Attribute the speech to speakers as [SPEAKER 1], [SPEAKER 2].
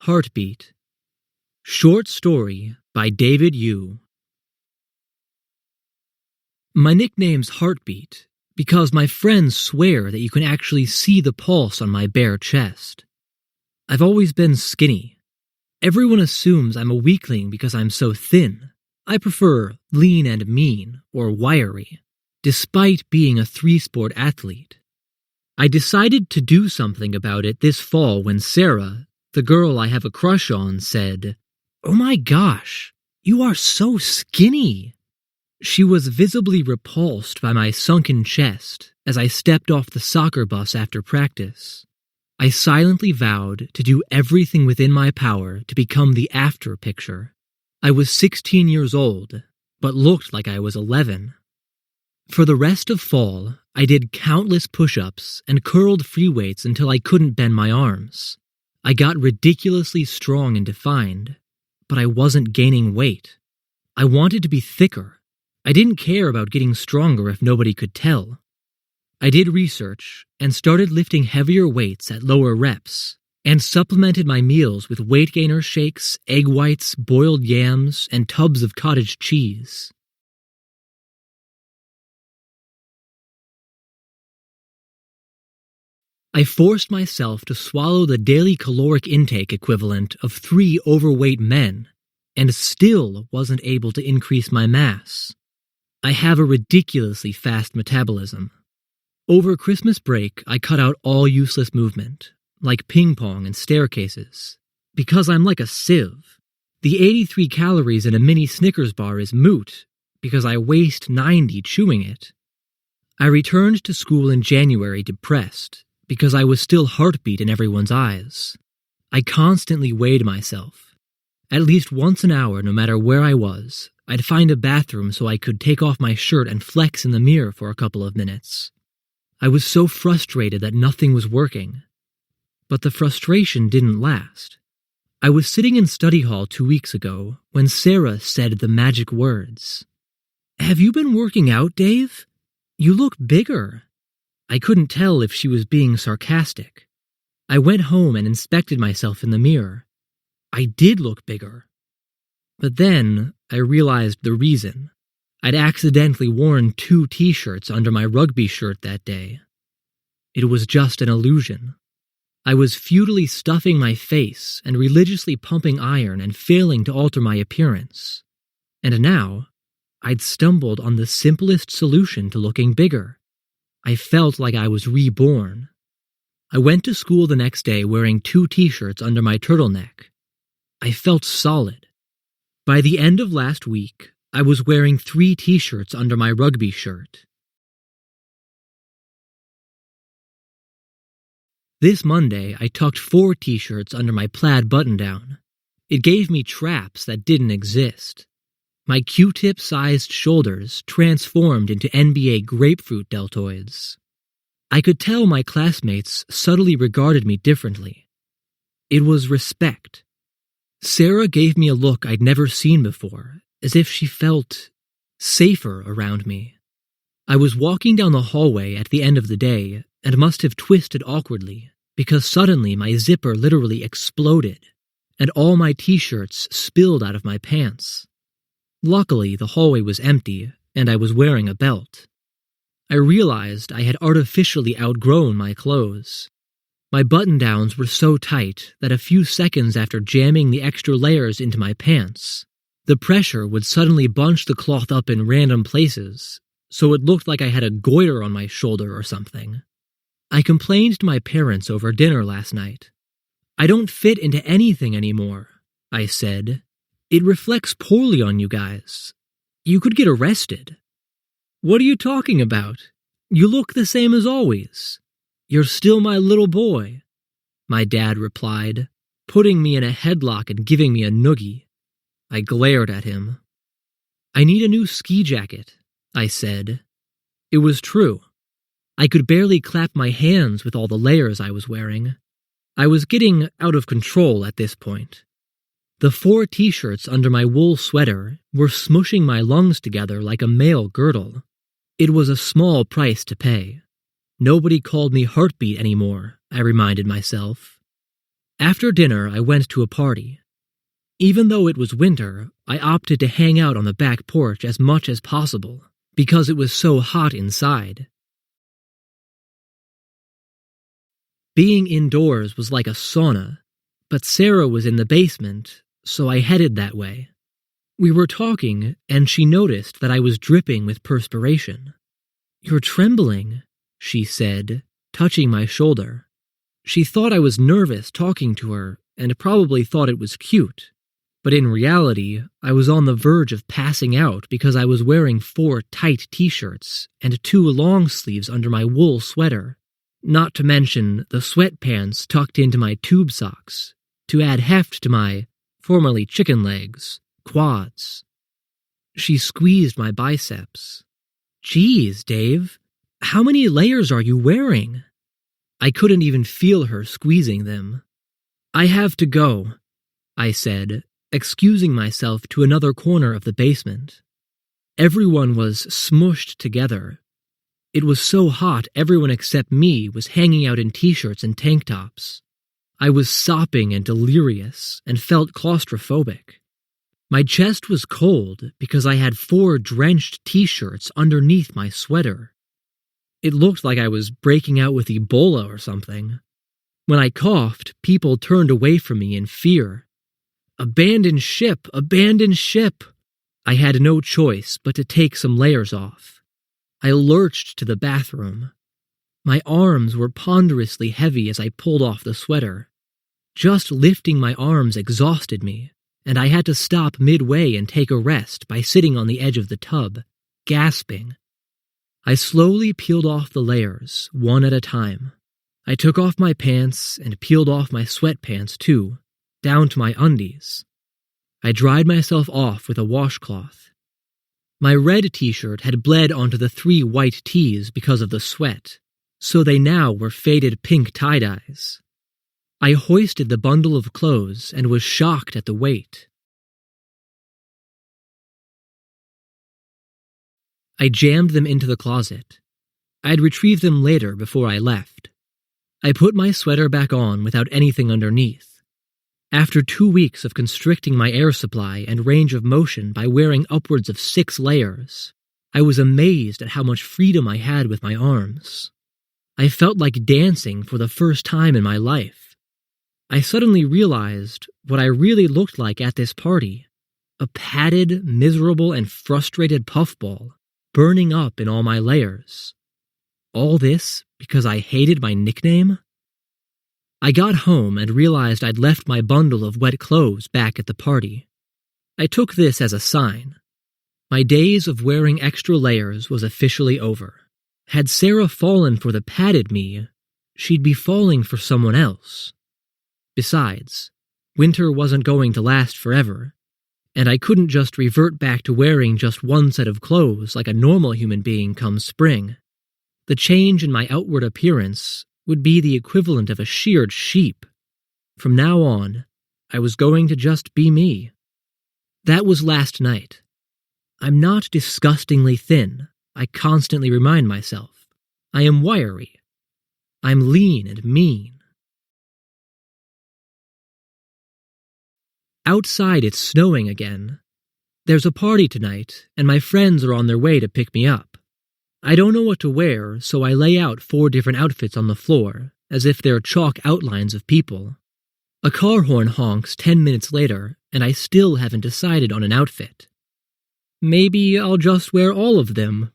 [SPEAKER 1] Heartbeat. Short story by David Yu. My nickname's Heartbeat because my friends swear that you can actually see the pulse on my bare chest. I've always been skinny. Everyone assumes I'm a weakling because I'm so thin. I prefer lean and mean, or wiry, despite being a three-sport athlete. I decided to do something about it this fall when Sarah, the girl I have a crush on, said, "Oh my gosh, you are so skinny." She was visibly repulsed by my sunken chest as I stepped off the soccer bus after practice. I silently vowed to do everything within my power to become the after picture. I was 16 years old, but looked like I was 11. For the rest of fall, I did countless push-ups and curled free weights until I couldn't bend my arms. I got ridiculously strong and defined, but I wasn't gaining weight. I wanted to be thicker. I didn't care about getting stronger if nobody could tell. I did research and started lifting heavier weights at lower reps, and supplemented my meals with weight gainer shakes, egg whites, boiled yams, and tubs of cottage cheese. I forced myself to swallow the daily caloric intake equivalent of 3 overweight men, and still wasn't able to increase my mass. I have a ridiculously fast metabolism. Over Christmas break, I cut out all useless movement, like ping pong and staircases, because I'm like a sieve. The 83 calories in a mini Snickers bar is moot, because I waste 90 chewing it. I returned to school in January depressed, because I was still Heartbeat in everyone's eyes. I constantly weighed myself. At least once an hour, no matter where I was, I'd find a bathroom so I could take off my shirt and flex in the mirror for a couple of minutes. I was so frustrated that nothing was working. But the frustration didn't last. I was sitting in study hall 2 weeks ago when Sarah said the magic words. "Have you been working out, Dave? You look bigger." I couldn't tell if she was being sarcastic. I went home and inspected myself in the mirror. I did look bigger. But then I realized the reason. I'd accidentally worn 2 t-shirts under my rugby shirt that day. It was just an illusion. I was futilely stuffing my face and religiously pumping iron and failing to alter my appearance. And now, I'd stumbled on the simplest solution to looking bigger. I felt like I was reborn. I went to school the next day wearing 2 t-shirts under my turtleneck. I felt solid. By the end of last week, I was wearing 3 t-shirts under my rugby shirt. This Monday, I tucked 4 t-shirts under my plaid button-down. It gave me traps that didn't exist. My Q-tip-sized shoulders transformed into NBA grapefruit deltoids. I could tell my classmates subtly regarded me differently. It was respect. Sarah gave me a look I'd never seen before, as if she felt safer around me. I was walking down the hallway at the end of the day and must have twisted awkwardly because suddenly my zipper literally exploded and all my t-shirts spilled out of my pants. Luckily, the hallway was empty and I was wearing a belt. I realized I had artificially outgrown my clothes. My button-downs were so tight that a few seconds after jamming the extra layers into my pants, the pressure would suddenly bunch the cloth up in random places, so it looked like I had a goiter on my shoulder or something. I complained to my parents over dinner last night. "I don't fit into anything anymore," I said. "It reflects poorly on you guys. You could get arrested." "What are you talking about? You look the same as always. You're still my little boy," my dad replied, putting me in a headlock and giving me a noogie. I glared at him. "I need a new ski jacket," I said. It was true. I could barely clap my hands with all the layers I was wearing. I was getting out of control at this point. The 4 t-shirts under my wool sweater were smushing my lungs together like a male girdle. It was a small price to pay. Nobody called me Heartbeat anymore, I reminded myself. After dinner, I went to a party. Even though it was winter, I opted to hang out on the back porch as much as possible, because it was so hot inside. Being indoors was like a sauna, but Sarah was in the basement, so I headed that way. We were talking, and she noticed that I was dripping with perspiration. "You're trembling," she said, touching my shoulder. She thought I was nervous talking to her, and probably thought it was cute. But in reality, I was on the verge of passing out because I was wearing 4 tight t-shirts and 2 long sleeves under my wool sweater, not to mention the sweatpants tucked into my tube socks, to add heft to my, formerly chicken legs, quads. She squeezed my biceps. "Geez, Dave, how many layers are you wearing?" I couldn't even feel her squeezing them. "I have to go," I said, excusing myself to another corner of the basement. Everyone was smushed together. It was so hot everyone except me was hanging out in t-shirts and tank tops. I was sopping and delirious and felt claustrophobic. My chest was cold because I had 4 drenched t-shirts underneath my sweater. It looked like I was breaking out with Ebola or something. When I coughed, people turned away from me in fear. "Abandon ship! Abandon ship!" I had no choice but to take some layers off. I lurched to the bathroom. My arms were ponderously heavy as I pulled off the sweater. Just lifting my arms exhausted me, and I had to stop midway and take a rest by sitting on the edge of the tub, gasping. I slowly peeled off the layers, one at a time. I took off my pants and peeled off my sweatpants too, down to my undies. I dried myself off with a washcloth. My red t-shirt had bled onto the 3 white tees because of the sweat, so they now were faded pink tie-dyes. I hoisted the bundle of clothes and was shocked at the weight. I jammed them into the closet. I'd retrieve them later before I left. I put my sweater back on without anything underneath. After 2 weeks of constricting my air supply and range of motion by wearing upwards of 6 layers, I was amazed at how much freedom I had with my arms. I felt like dancing for the first time in my life. I suddenly realized what I really looked like at this party: a padded, miserable, and frustrated puffball, burning up in all my layers. All this because I hated my nickname? I got home and realized I'd left my bundle of wet clothes back at the party. I took this as a sign. My days of wearing extra layers was officially over. Had Sarah fallen for the padded me, she'd be falling for someone else. Besides, winter wasn't going to last forever, and I couldn't just revert back to wearing just one set of clothes like a normal human being come spring. The change in my outward appearance would be the equivalent of a sheared sheep. From now on, I was going to just be me. That was last night. I'm not disgustingly thin, I constantly remind myself. I am wiry. I'm lean and mean. Outside it's snowing again. There's a party tonight, and my friends are on their way to pick me up. I don't know what to wear, so I lay out 4 different outfits on the floor, as if they're chalk outlines of people. A car horn honks 10 minutes later, and I still haven't decided on an outfit. Maybe I'll just wear all of them,